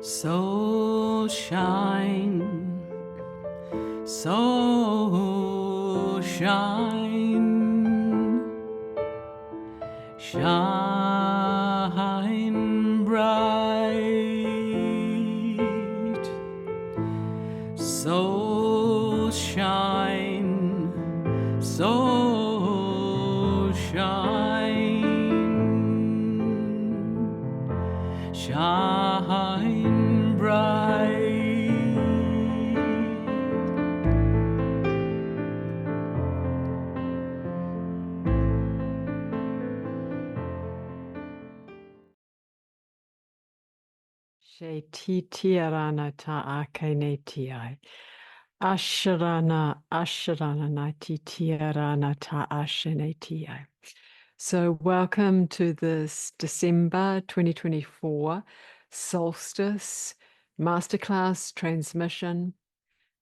So shine, so shine, shine bright. So shine, so shine, shine bright. She titirana ta akene tiai. Asharana na titirana ta ashene tiai. So welcome to this December 2024 solstice masterclass transmission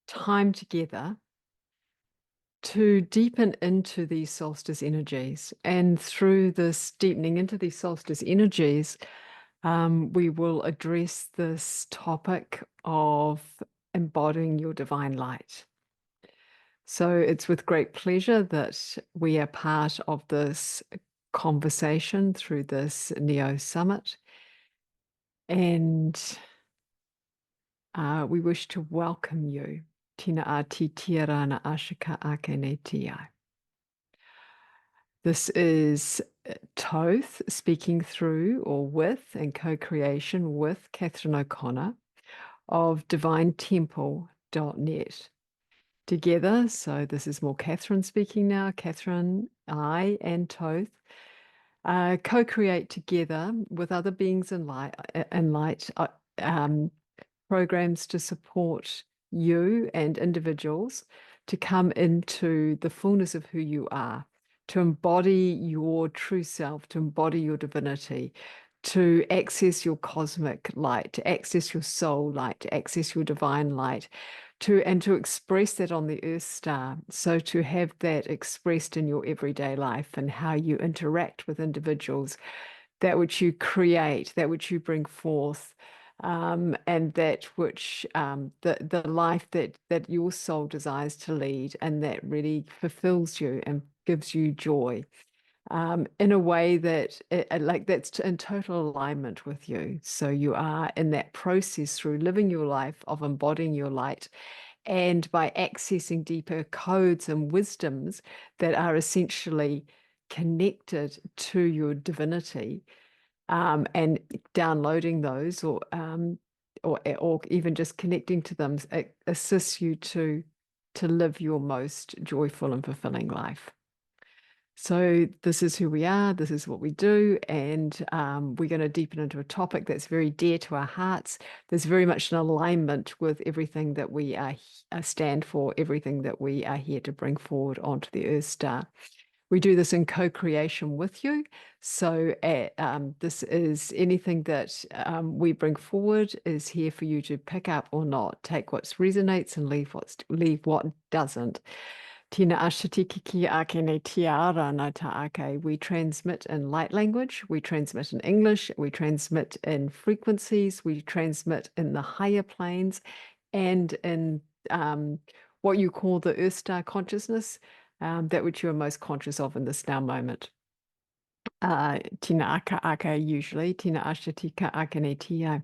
time together to deepen into these solstice energies. And through this deepening into these solstice energies, we will address this topic of embodying your divine light. So it's with great pleasure that we are part of this conversation through this Neo Summit. And we wish to welcome you. Tina ati tirana ashika akene tiai. This is Toth speaking through or with and co-creation with Catherine O'Connor of divinetemple.net. Together, so this is more Catherine speaking now, Catherine, I, and Toth co-create together with other beings in light, programs to support you and individuals to come into the fullness of who you are, to embody your true self, to embody your divinity, to access your cosmic light, to access your soul light, to access your divine light, and to express that on the earth star. So to have that expressed in your everyday life and how you interact with individuals, that which you create, that which you bring forth, and that which the life that your soul desires to lead, and that really fulfills you and gives you joy, in a way that that's in total alignment with you. So you are in that process through living your life of embodying your light, and by accessing deeper codes and wisdoms that are essentially connected to your divinity, and downloading those, or even just connecting to them, it assists you to live your most joyful and fulfilling life. So this is who we are, this is what we do, and we're going to deepen into a topic that's very dear to our hearts. There's very much an alignment with everything that we stand for, everything that we are here to bring forward onto the Earth Star. We do this in co-creation with you. So this is anything that we bring forward is here for you to pick up or not. Take what resonates and leave what doesn't. Tina ashatikiki akene tiara nata ake. We transmit in light language, we transmit in English, we transmit in frequencies, we transmit in the higher planes, and in what you call the Earth Star consciousness, that which you are most conscious of in this now moment. Tina aka aka usually, tina ashatika akene tia.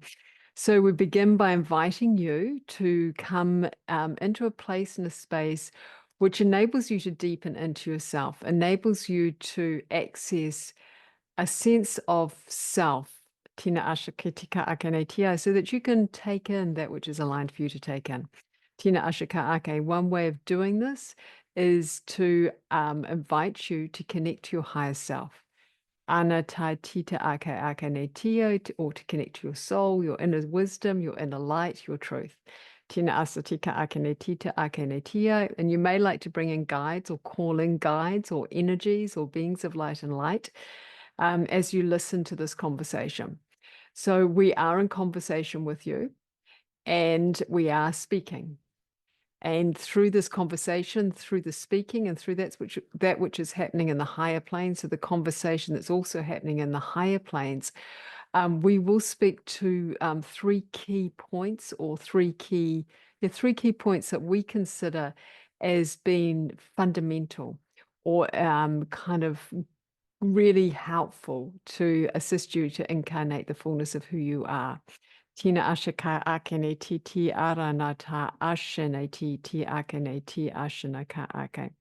So we begin by inviting you to come into a place and a space which enables you to deepen into yourself, enables you to access a sense of self, tina ashakitika akene tia, so that you can take in that which is aligned for you to take in. Tina ashaka ake. One way of doing this is to invite you to connect to your higher self. Anatai tita ake akane tio, or to connect to your soul, your inner wisdom, your inner light, your truth. Tina asatika akane tita akane tio. And you may like to bring in guides or call in guides or energies or beings of light and light as you listen to this conversation. So we are in conversation with you, and we are speaking. And through this conversation, through the speaking, and through that which is happening in the higher planes, so the conversation that's also happening in the higher planes, We will speak to three key points or three key points that we consider as being fundamental or kind of really helpful to assist you to incarnate the fullness of who you are. Tina ashaka akene ti aranata ashene ti akene ti ashana ka ake.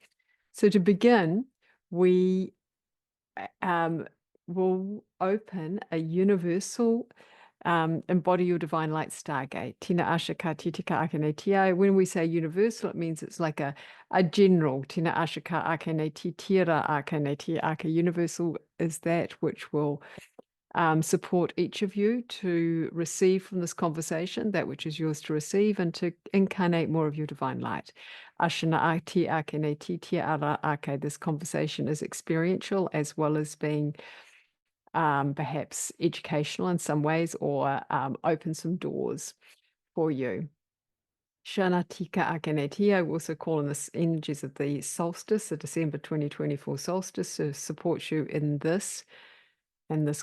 So to begin, we will open a universal embody your divine light stargate. Tina ashaka titika akene tia. When we say universal, it means it's like a general. Tina ashaka akene ti tira akene ti ake. Universal is that which will support each of you to receive from this conversation that which is yours to receive and to incarnate more of your divine light. Ashana ati akene ti tia ara ake. This conversation is experiential as well as being perhaps educational in some ways or open some doors for you. Shana tika akenetia, we also call in this energies of the solstice, the December 2024 solstice, to support you in this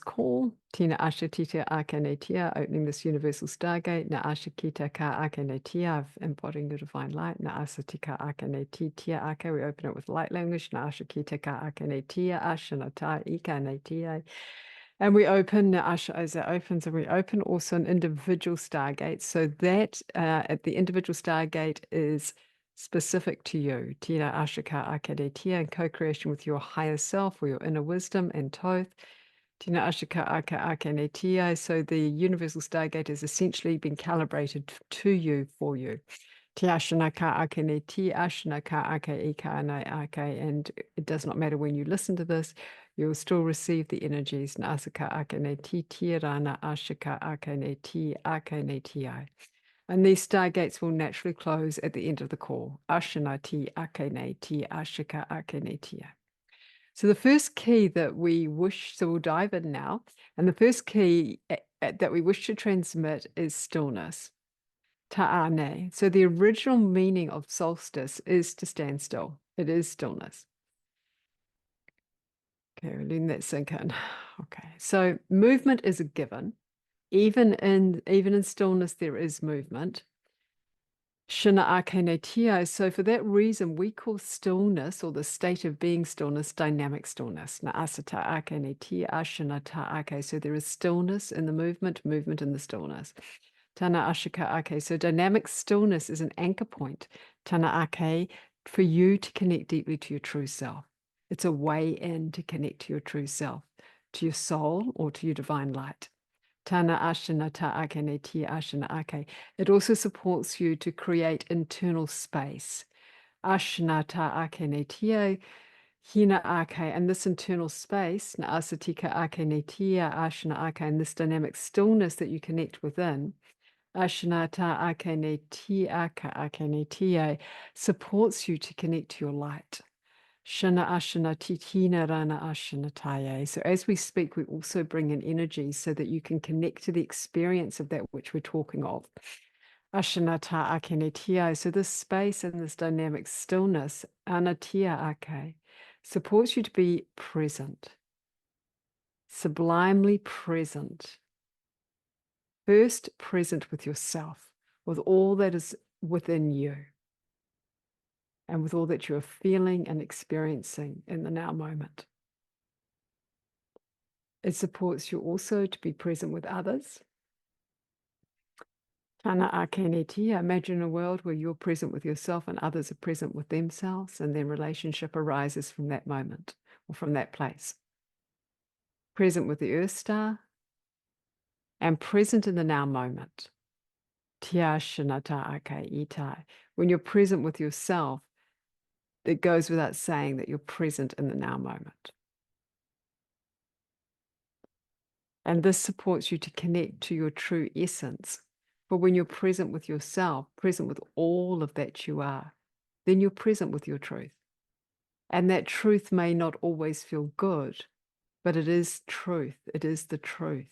call. Tina ashatita akenetia, opening this universal stargate. Na ashakita ka akenetia, embodying the divine light. Na asatika akenetia ake, we open it with light language. Na ashakita ka akenetia, ashanata ikanetia. And we open, Asha, as it opens, and we open also an individual stargate. So that at the individual stargate is specific to you. Tina Ashaka Akadetia, in co-creation with your higher self or your inner wisdom and Toth. Tina Ashaka Aka Akanetia. So the universal stargate has essentially been calibrated to you for you. Tiashanaka akene ti ashanaka ake ika ake, and it does not matter when you listen to this, you will still receive the energies. Nasaka akene ti tirana ashaka akene ti akene ti. And these stargates will naturally close at the end of the call. Ashana ti akene ti ashaka akene ti. So the first key that we wish, so we'll dive in now, and the first key that we wish to transmit is stillness. Ta'ane. So the original meaning of solstice is to stand still. It is stillness. Okay, we're letting that sink in. Okay, so movement is a given. Even in stillness, there is movement. Shina akene tia. So for that reason, we call stillness or the state of being stillness dynamic stillness. Na asata akene tia shina ta ake. So there is stillness in the movement in the stillness. Tana ashika ake. So dynamic stillness is an anchor point, tana ake, for you to connect deeply to your true self. It's a way in to connect to your true self, to your soul or to your divine light. Tana ashana ta ake ne ti ashana ake. It also supports you to create internal space. Ashana ta ake ne tia hina ake. And this internal space, na asatika ake ne tia ashana ake, and this dynamic stillness that you connect within, Ashanata akene ti aka akene tia, supports you to connect to your light. Shana ashana titina rana ashanataye. So as we speak, we also bring in energy so that you can connect to the experience of that which we're talking of. Ashanata akene tia. So this space and this dynamic stillness, anatia ake, supports you to be present, sublimely present. First, present with yourself, with all that is within you, and with all that you are feeling and experiencing in the now moment. It supports you also to be present with others. Tana akeneti, imagine a world where you're present with yourself and others are present with themselves, and then relationship arises from that moment or from that place. Present with the Earth Star and present in the now moment. Tiashanata ake itai. When you're present with yourself, it goes without saying that you're present in the now moment. And this supports you to connect to your true essence. For when you're present with yourself, present with all of that you are, then you're present with your truth. And that truth may not always feel good, but it is truth. It is the truth.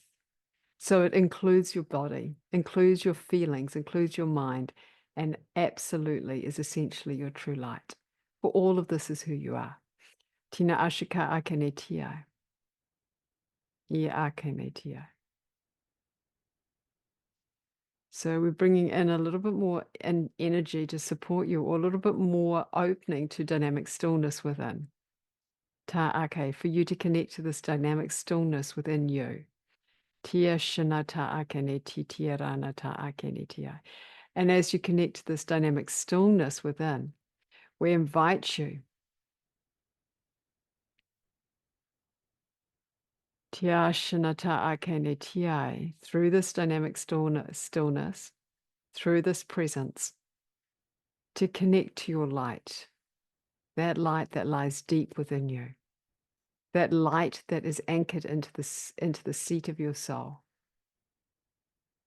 So it includes your body, includes your feelings, includes your mind, and absolutely is essentially your true light. For all of this is who you are. Tina ashika akenetia. Ia akenetia. So we're bringing in a little bit more energy to support you, or a little bit more opening to dynamic stillness within. Ta'ake, for you to connect to this dynamic stillness within you. Tia shana ta'ake ti tia rana ta'ake tia. And as you connect to this dynamic stillness within, we invite you tia shana ta'ake tia, through this dynamic stillness, through this presence, to connect to your light that lies deep within you, that light that is anchored into the seat of your soul,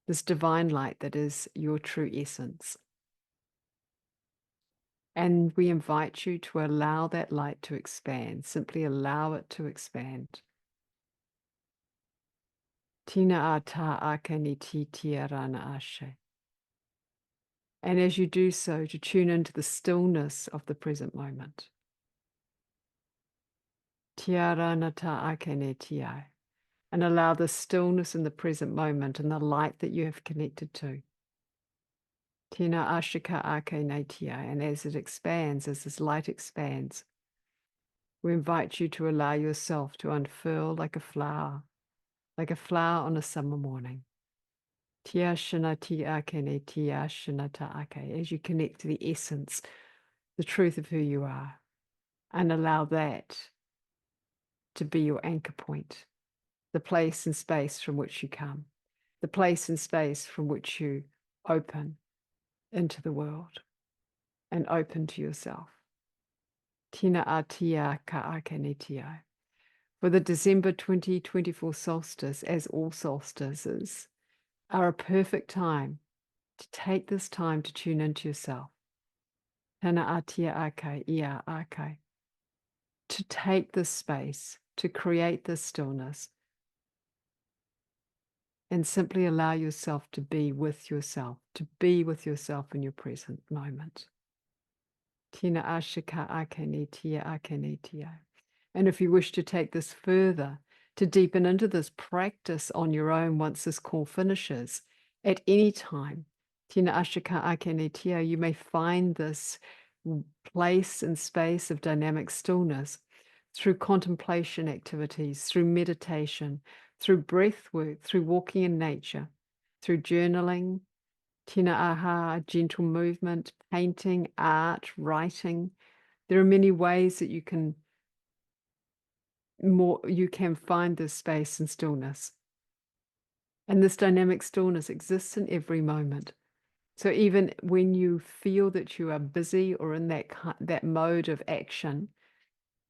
this divine light that is your true essence. And we invite you to allow that light to expand, simply allow it to expand. Tina ata akani ti tia rana ashe. And as you do so, to tune into the stillness of the present moment. Tia rana ta akane tia. And allow the stillness in the present moment and the light that you have connected to. Tina ashika akane tia. And as it expands, as this light expands, we invite you to allow yourself to unfurl like a flower on a summer morning. Tia shana ti akene tia shana ta ake, as you connect to the essence, the truth of who you are, and allow that to be your anchor point, the place and space from which you come, the place and space from which you open into the world and open to yourself. Tina atia ka akene tia. For the December 2024 solstice, as all solstices, are a perfect time to take this time to tune into yourself. Tana atia ake, ia ake. To take this space, to create this stillness, and simply allow yourself to be with yourself in your present moment. Tina ashika akene tia akene tia. And if you wish to take this further, to deepen into this practice on your own once this call finishes, at any time, Tina ashika akene tia, you may find this place and space of dynamic stillness through contemplation activities, through meditation, through breath work, through walking in nature, through journaling, tina aha, gentle movement, painting, art, writing. There are many ways that you can find this space and stillness. And this dynamic stillness exists in every moment. So even when you feel that you are busy or in that mode of action,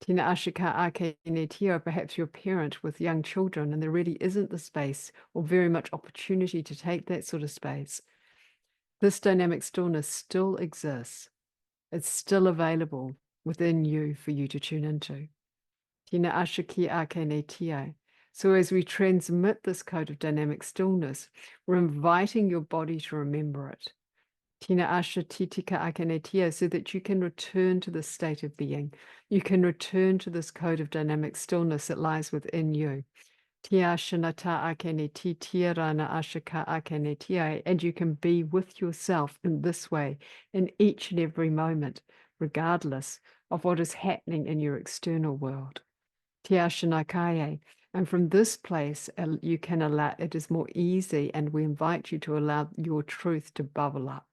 tina ashika ake netio, perhaps you're a parent with young children and there really isn't the space or very much opportunity to take that sort of space. This dynamic stillness still exists. It's still available within you for you to tune into. Tina ashiki ake netio. So as we transmit this code of dynamic stillness, we're inviting your body to remember it. Tina asha titika akanetia, so that you can return to this state of being. You can return to this code of dynamic stillness that lies within you. Tia shanata akaneti tirana ashaka akanetia, and you can be with yourself in this way in each and every moment, regardless of what is happening in your external world. Tia shanakaye. And from this place, you can allow, it is more easy, and we invite you to allow your truth to bubble up.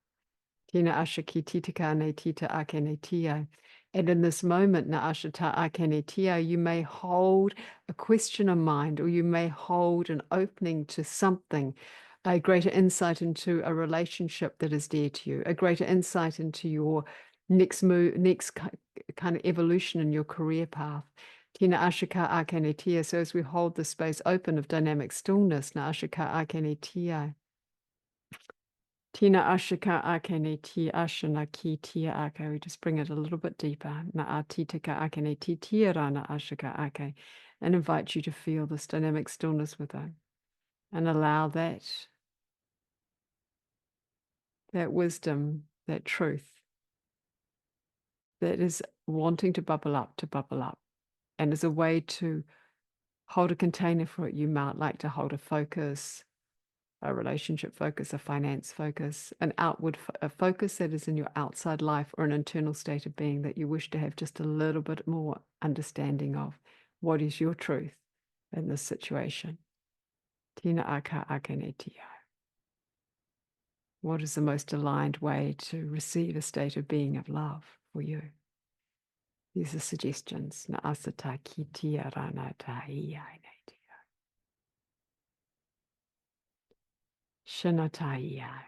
Tina ashaki titika ne tita akene tia. And in this moment, na ashata akene tia, you may hold a question in mind, or you may hold an opening to something, a greater insight into a relationship that is dear to you, a greater insight into your next move, next kind of evolution in your career path. Tina ashaka akene tia. So as we hold the space open of dynamic stillness, na ashaka akene tia. Tina ashika akene ti ashana ki tia ake. We just bring it a little bit deeper. Na atitaka akene ti tia rana ashika ake. And invite you to feel this dynamic stillness within. And allow that wisdom, that truth, that is wanting to bubble up. And as a way to hold a container for it, you might like to hold a focus, a relationship focus, a finance focus, an outward a focus that is in your outside life, or an internal state of being that you wish to have just a little bit more understanding of. What is your truth in this situation? Tina aka akene tia. What is the most aligned way to receive a state of being of love for you? These are suggestions. Na asata ki tia rana ta iai nei tia. Shana iai.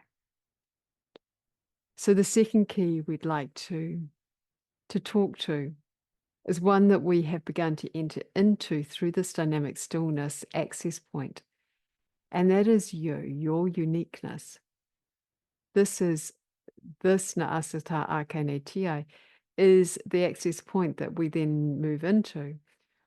So the second key we'd like to talk to is one that we have begun to enter into through this dynamic stillness access point. And that is you, your uniqueness. This Naasata Akane Tia is the access point that we then move into,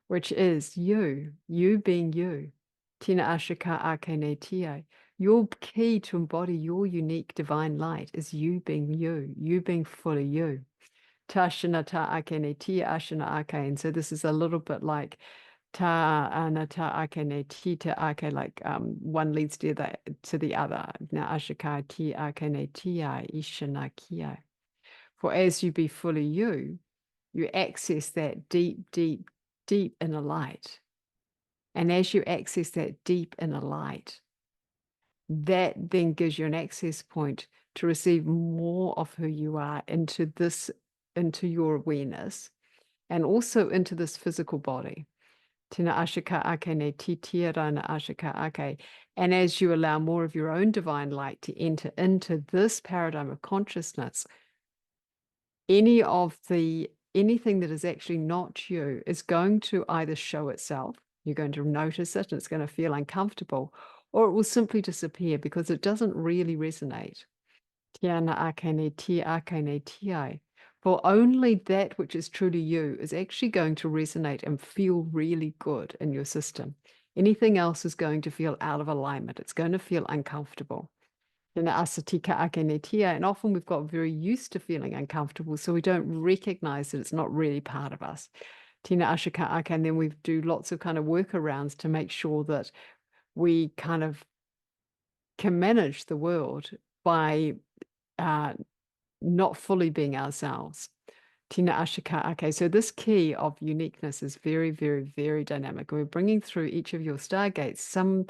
which is you being you. Tina Ashika Akane Tia. Your key to embody your unique divine light is you being fully you. Tashina ta akene tia ashina ake. And so this is a little bit like ta anata akene tita ake, like one leads to the other. Na ashika ti akene tia ishina kia. For as you be fully you, you access that deep, deep, deep inner light. And as you access that deep inner light, that then gives you an access point to receive more of who you are into your awareness, and also into this physical body. Tina ashika ake ne titira na ashika ake. And as you allow more of your own divine light to enter into this paradigm of consciousness, anything that is actually not you is going to either show itself, you're going to notice it, and it's going to feel uncomfortable, or it will simply disappear because it doesn't really resonate. Tiana akene ti akene ti. For only that which is truly you is actually going to resonate and feel really good in your system. Anything else is going to feel out of alignment. It's going to feel uncomfortable. And often we've got very used to feeling uncomfortable, so we don't recognize that it's not really part of us. Tina ashika ake, and then we do lots of kind of workarounds to make sure that we kind of can manage the world by not fully being ourselves. Tina ashika ake. So this key of uniqueness is very, very, very dynamic. We're bringing through each of your stargates some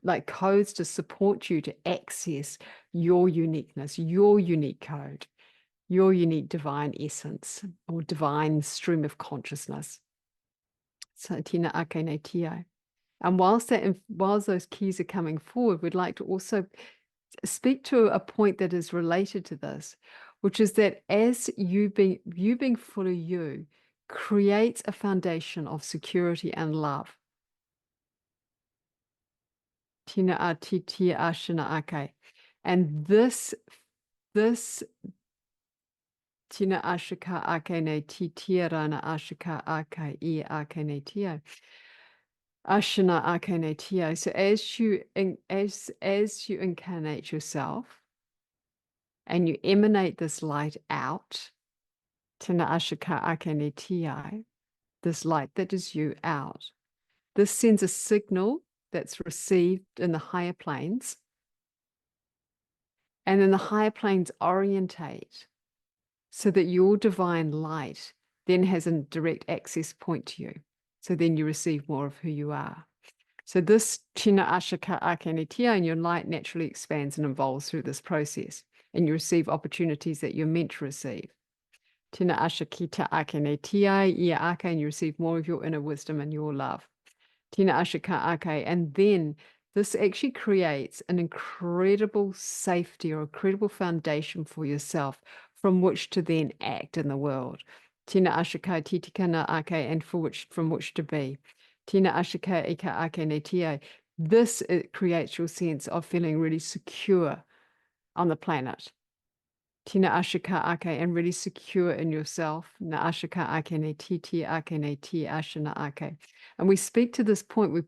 like codes to support you to access your uniqueness, your unique code, your unique divine essence or divine stream of consciousness. So tina ake ne tia. And whilst those keys are coming forward, we'd like to also speak to a point that is related to this, which is that as you being fully you creates a foundation of security and love. Tina ati ashina ake. And this tina ashika ake ne titira na ashika ake I ake ne tia. Ashana akane tia. So as you incarnate yourself and you emanate this light out, tina ashika akane tia, this light that is you out, this sends a signal that's received in the higher planes, and then the higher planes orientate so that your divine light then has a direct access point to you. So then you receive more of who you are. So this tina ashika akane tia, and your light naturally expands and evolves through this process, and you receive opportunities that you're meant to receive. Tina ashakita akane tia ia ake, and you receive more of your inner wisdom and your love. Tina ashika ake, and then this actually creates an incredible safety or incredible foundation for yourself from which to then act in the world. Tina ashika titikana ake, and from which to be. Tina ashika ika ake ne tia. This it creates your sense of feeling really secure on the planet. Tina ashika ake, and really secure in yourself. Na ashika ake ne titi ake ne ti ashana ake. And we speak to this point, we're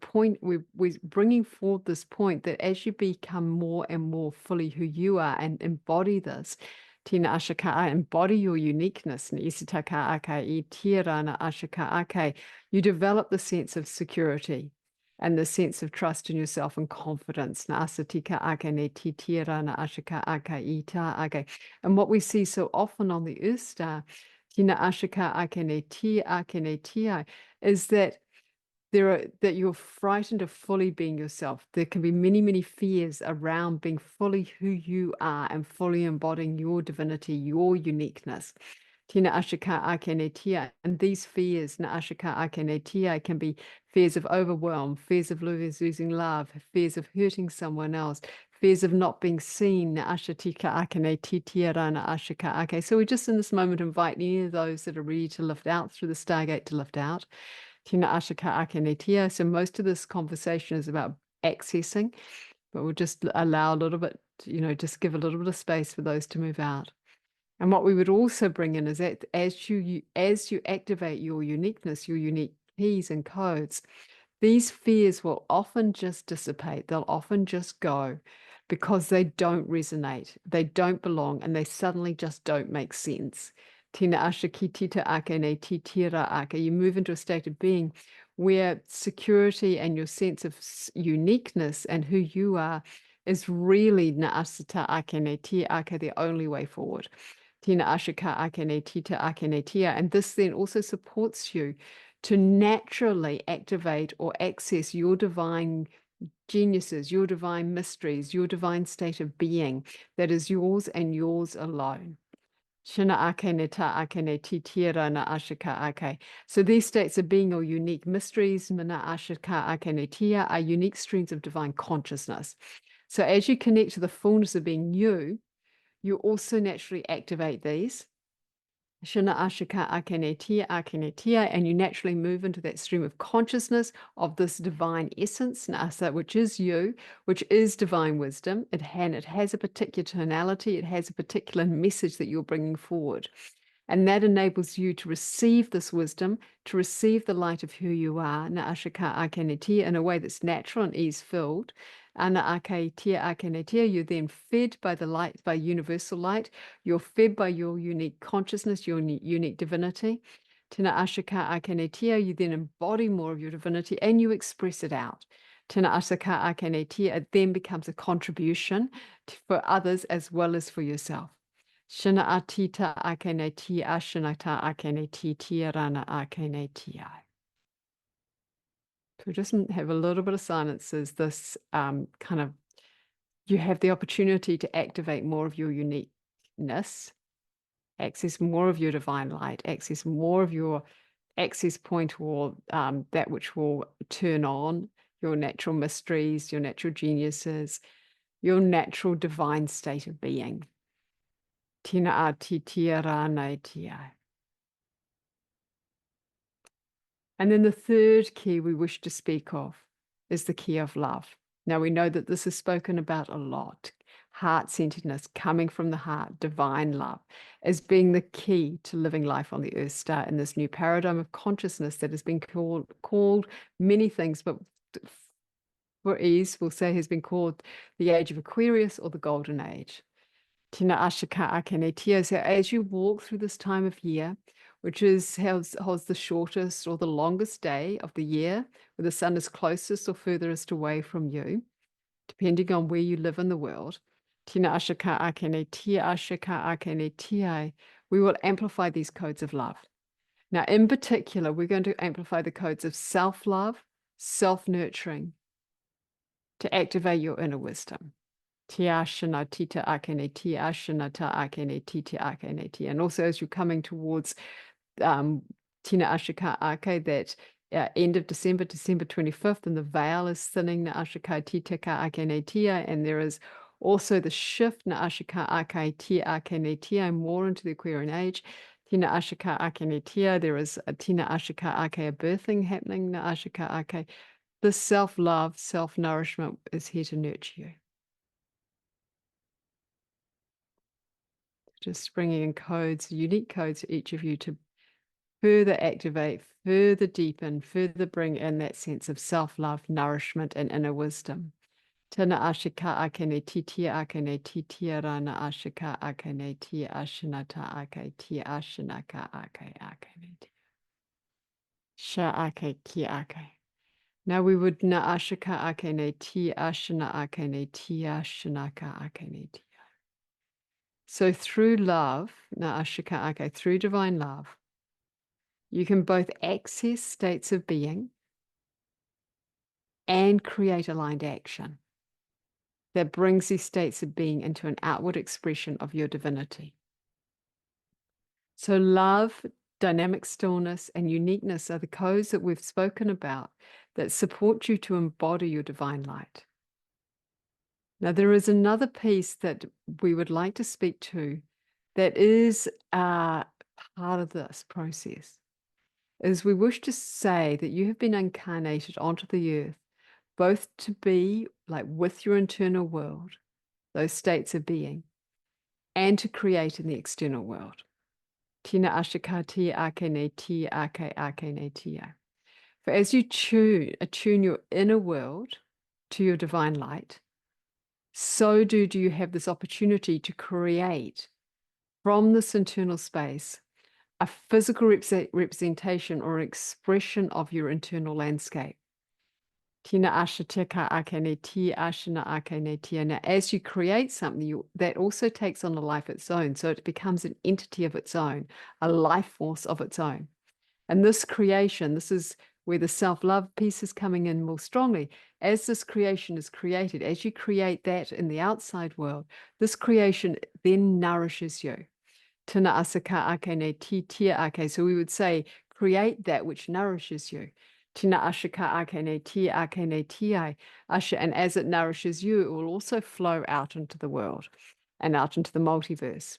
bringing forward this point that as you become more and more fully who you are and embody this, Tina ashaka, embody your uniqueness, Nisitaka ake, I tira na ashaka ake, you develop the sense of security. and the sense of trust in yourself and confidence. Na asa tika ake ne ti tira na ashika aka ita ake. And what we see so often on the Earth Star, tina ashika ake ne ti ake ne ti, is that that you're frightened of fully being yourself. There can be many, many fears around being fully who you are and fully embodying your divinity, your uniqueness. Tina ashika akenetia, and these fears, na ashika akenetia, can be fears of overwhelm, fears of losing love, fears of hurting someone else, fears of not being seen. Na ashatika akenetitia na ashika ake. So we just in this moment invite any of those that are ready to lift out through the Stargate to lift out. Tina ashika akenetia. So most of this conversation is about accessing, but we'll just allow a little bit, just give a little bit of space for those to move out. And what we would also bring in is that as you activate your uniqueness, your unique keys and codes, these fears will often just dissipate. They'll often just go because they don't resonate, they don't belong, and they suddenly just don't make sense. Tina asha ki tita ake ne ti tira ake. You move into a state of being where security and your sense of uniqueness and who you are is really na asata ake ne ti ake, the only way forward. Tina ashika ake ne tita ake ne tia. And this then also supports you to naturally activate or access your divine geniuses, your divine mysteries, your divine state of being that is yours and yours alone. Shina ake ne ta ake ne ti tira na ashika ake. So these states of being or unique mysteries, mana ashika ake ne tia, are unique streams of divine consciousness. So as you connect to the fullness of being you also naturally activate these. Shina ashika akenetia, and you naturally move into that stream of consciousness of this divine essence, nasa, which is you, which is divine wisdom. It has a particular tonality, it has a particular message that you're bringing forward. And that enables you to receive this wisdom, to receive the light of who you are, na ashika akenetia, in a way that's natural and ease-filled. Ana akaitia akenetia, you're then fed by the light, by universal light. You're fed by your unique consciousness, your unique divinity. Tina ashika akenetia, you then embody more of your divinity and you express it out. Tina ashika akenetia, it then becomes a contribution for others as well as for yourself. Shina atita akeneti ashinata akeneti tiarana akeneti. So just have a little bit of silence as this kind of, you have the opportunity to activate more of your uniqueness, access more of your divine light, access more of your access point or that which will turn on your natural mysteries, your natural geniuses, your natural divine state of being. Tina ati tiarana tia. And then the third key we wish to speak of is the key of love. Now we know that this is spoken about a lot. Heart-centeredness, coming from the heart, divine love, as being the key to living life on the Earth Star in this new paradigm of consciousness that has been called many things, but for ease, we'll say has been called the Age of Aquarius or the Golden Age. Tina ashika akenetia. So as you walk through this time of year, which holds the shortest or the longest day of the year, where the sun is closest or furthest away from you, depending on where you live in the world, Tina ashika akenetia, we will amplify these codes of love. Now, in particular, we're going to amplify the codes of self-love, self-nurturing, to activate your inner wisdom. Tiashana tita akene, tiashana ta akene, tita akene tia. And also as you're coming towards Tina Ashika Ake, that end of December, December 25th, and the veil is thinning, na Ashika Titaka Akene Tia, and there is also the shift, na Ashika Ake Tia Akene Tia, more into the Aquarian age. Tina Ashika Akene Tia, there is a Tina Ashika Ake, a birthing happening, na Ashika Ake. This self-love, self-nourishment is here to nurture you. Just bringing in codes, unique codes for each of you to further activate, further deepen, further bring in that sense of self-love, nourishment, and inner wisdom. Tana ashika akene titia akene titia rana ashika akene tia ashinata ake tia ashinaka ake akene tia. Sha ake ki ake. Now we would na ashaka akene ti ashana akene ti ashanaka akene ti. So through love, na ashaka ake, through divine love, you can both access states of being and create aligned action that brings these states of being into an outward expression of your divinity. So love, dynamic stillness, and uniqueness are the codes that we've spoken about that support you to embody your divine light. Now, there is another piece that we would like to speak to that is part of this process, is we wish to say that you have been incarnated onto the earth, both to be like with your internal world, those states of being, and to create in the external world. Tina ashikati akene ti ake akene tia. For as you attune your inner world to your divine light, so do you have this opportunity to create from this internal space a physical representation or expression of your internal landscape. Tina ashateka akene ti ashana akene tia. Now, as you create something, that also takes on a life of its own. So it becomes an entity of its own, a life force of its own. And this creation, this is where the self-love piece is coming in more strongly. As this creation is created, as you create that in the outside world, this creation then nourishes you. Tina asaka akene ti tia ake. So we would say, create that which nourishes you. Tina ashaka akene ti akene ti asha. And as it nourishes you, it will also flow out into the world and out into the multiverse.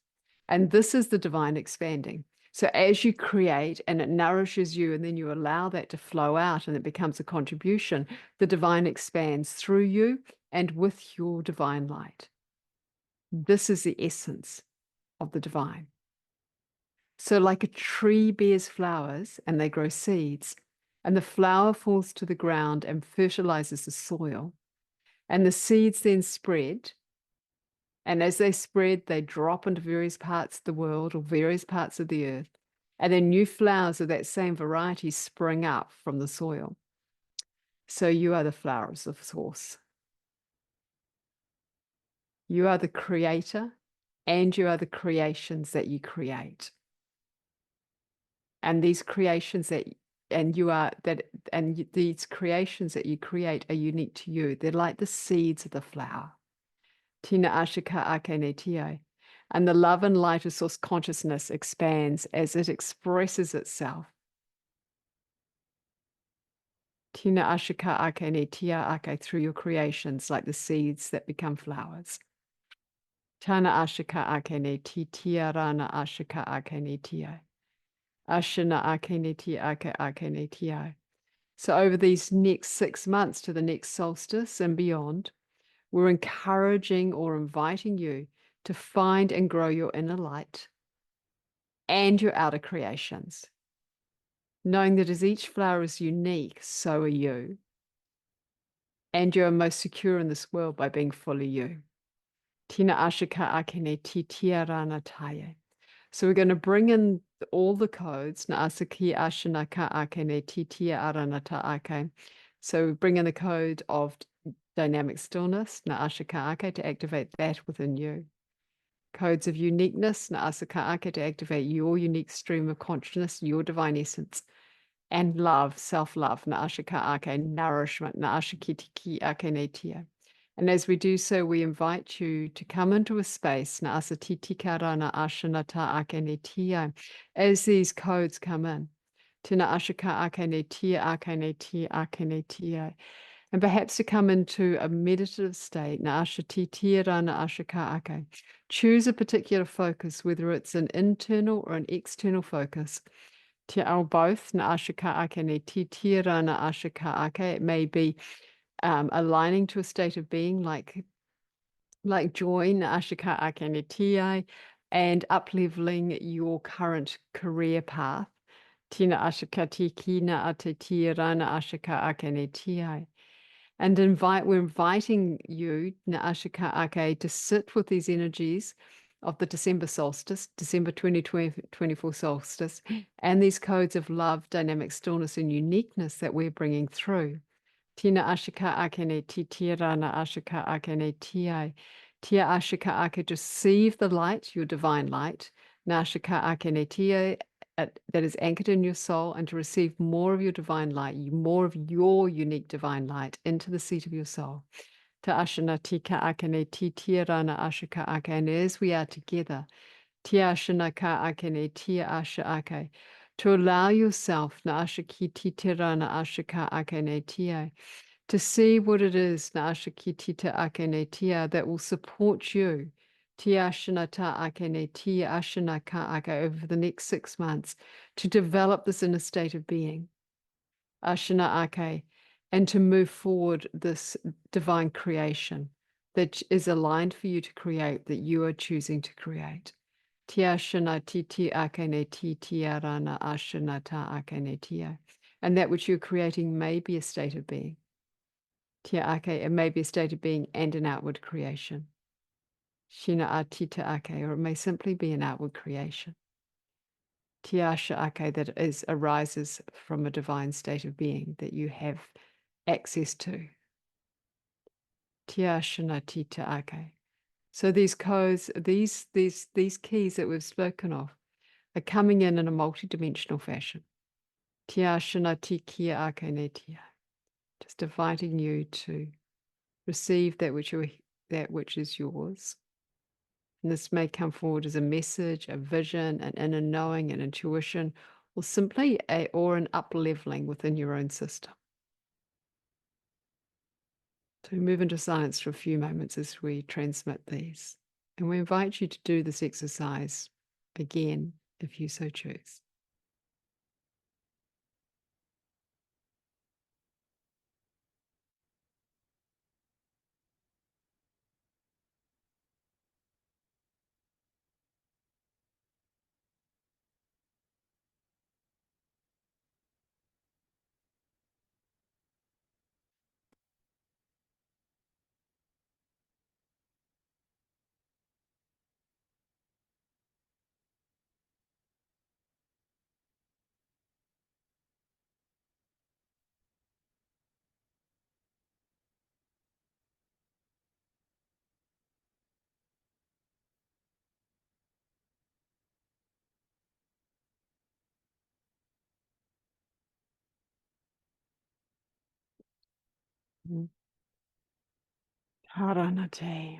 And this is the divine expanding. So as you create and it nourishes you, and then you allow that to flow out and it becomes a contribution, the divine expands through you and with your divine light. This is the essence of the divine. So like a tree bears flowers and they grow seeds, and the flower falls to the ground and fertilizes the soil, and the seeds then spread. And as they spread, they drop into various parts of the world or various parts of the earth. And then new flowers of that same variety spring up from the soil. So you are the flowers of source. You are the creator, and you are the creations that you create. And these creations these creations that you create are unique to you. They're like the seeds of the flower. Tina ashika akene tia. And the love and light of source consciousness expands as it expresses itself. Tina ashika akene tia ake, through your creations, like the seeds that become flowers. Tana ashika akene ti tia rana ashika akene tia. Ashana akene ti ake akene tia. So over these next 6 months to the next solstice and beyond, we're encouraging or inviting you to find and grow your inner light and your outer creations, knowing that as each flower is unique, so are you. And you are most secure in this world by being fully you. Tina ashika akene ti tia rana taye. So we're going to bring in all the codes. Na asaki ashanaka akene ti tia arana ta ake. So we bring in the code of dynamic stillness, na ashaka ake, to activate that within you. Codes of uniqueness, na asaka ake, to activate your unique stream of consciousness, your divine essence. And love, self-love, na ashaka ake, nourishment, na ashakitiki ake netia. And as we do so, we invite you to come into a space, na asatitikara na ashanata ake netia, as these codes come in. Tina ashaka ake netia ake netia ake netia. And perhaps to come into a meditative state, na ashatitira na ashaka ake. Choose a particular focus, whether it's an internal or an external focus. Te ao both, na ashaka ake ne titira na ashaka ake. It may be aligning to a state of being like joy, na ashaka ake ne ti, and up-leveling your current career path. Tina ashaka tiki na ate tira na ashaka ake ne ti. And we're inviting you, na ashaka ake, to sit with these energies of the December solstice, December 2024 solstice, and these codes of love, dynamic stillness, and uniqueness that we're bringing through. Tina ashika akene ti tirana ashika akene ti. Tia ashika ake to receive the light, your divine light. Nashika akene tia that is anchored in your soul, and to receive more of your divine light, more of your unique divine light into the seat of your soul. Ta ashana tika akene ti tirana ashika ake. And as we are together, tia ashana ka akene tia asha ake, to allow yourself na ashaki ti tirana ashika akene tia, to see what it is Naashakitita Akene Tia that will support you. Tia Shanata Akene Tia Ashanaka Ake over the next 6 months to develop this inner state of being. Ashana Ake, and to move forward this divine creation that is aligned for you to create, that you are choosing to create. Tia Shana Titi Akene Tia Rana Ashanata Akene Tia. And that which you're creating may be a state of being. Tia ake, it may be a state of being and an outward creation. Shina atita ake, or it may simply be an outward creation. Tiasha ake, that arises from a divine state of being that you have access to. Tiashana tita ake. So these codes, these keys that we've spoken of, are coming in a multidimensional fashion. Tiashana tikia ake netia. Just inviting you to receive that which is yours. And this may come forward as a message, a vision, an inner knowing, an intuition, or simply an up-leveling within your own system. So we move into silence for a few moments as we transmit these. And we invite you to do this exercise again if you so choose. Haranate.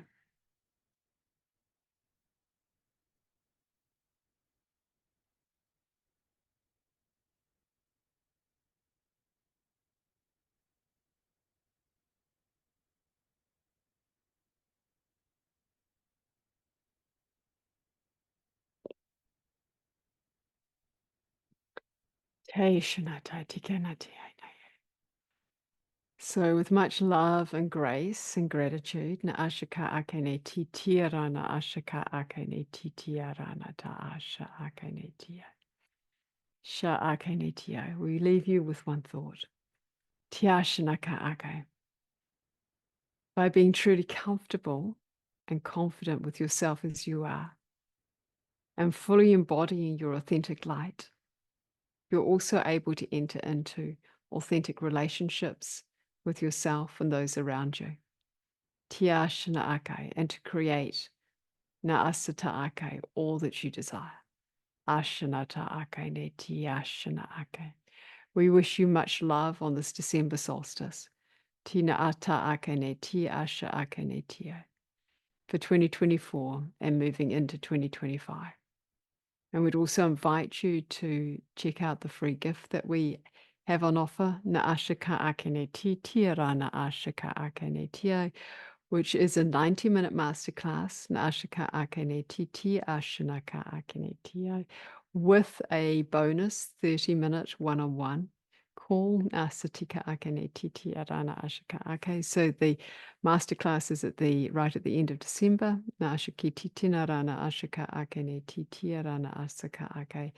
Te shanata tikanate. So, with much love and grace and gratitude, na ashaka akene titiara na ashaka akene titiara na ta asha akene tia. Sha akene tia. We leave you with one thought. Tiashanaka ake. By being truly comfortable and confident with yourself as you are, and fully embodying your authentic light, you're also able to enter into authentic relationships with yourself and those around you. Tiashana ake, and to create naasata ake, all that you desire. Ashanata ake ne tiashana ake. We wish you much love on this December solstice. Tina ata ake ne ti asha ake ne tia. For 2024 and moving into 2025. And we'd also invite you to check out the free gift that we have on offer, Na Ashaka Akene Ti Tiara Na Ashaka Akene Tia, which is a 90-minute masterclass, Na Ashaka Akene Ti Ti Ashanaka Akene Tia, with a bonus 30-minute one-on-one call, Satika Akene Ti Tiara Na Ashaka Ake. So the masterclass is right at the end of December. Na Ashaki Ti Tinara Na Ashaka Akene Ti Tiara Na Asaka Ake.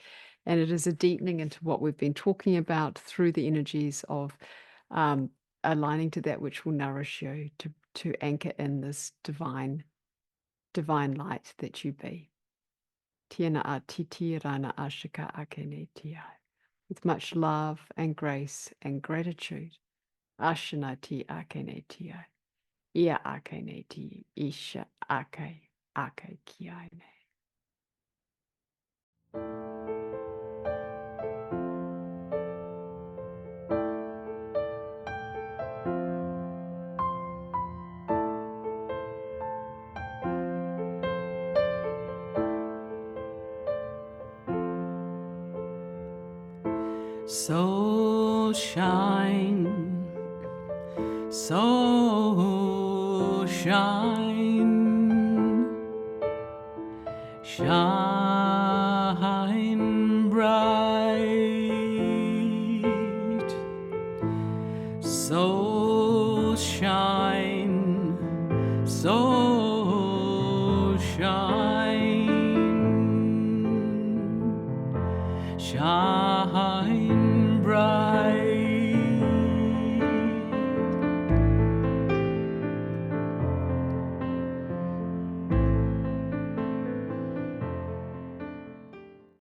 And it is a deepening into what we've been talking about through the energies of aligning to that which will nourish you, to anchor in this divine light that you be. Tiana a titi rana ashika akene tia. With much love and grace and gratitude, Ashanati akeneti. Ia akeneti. Isha ake kiane. So shine, so shine, shine bright. So shine, so shine, shine bright.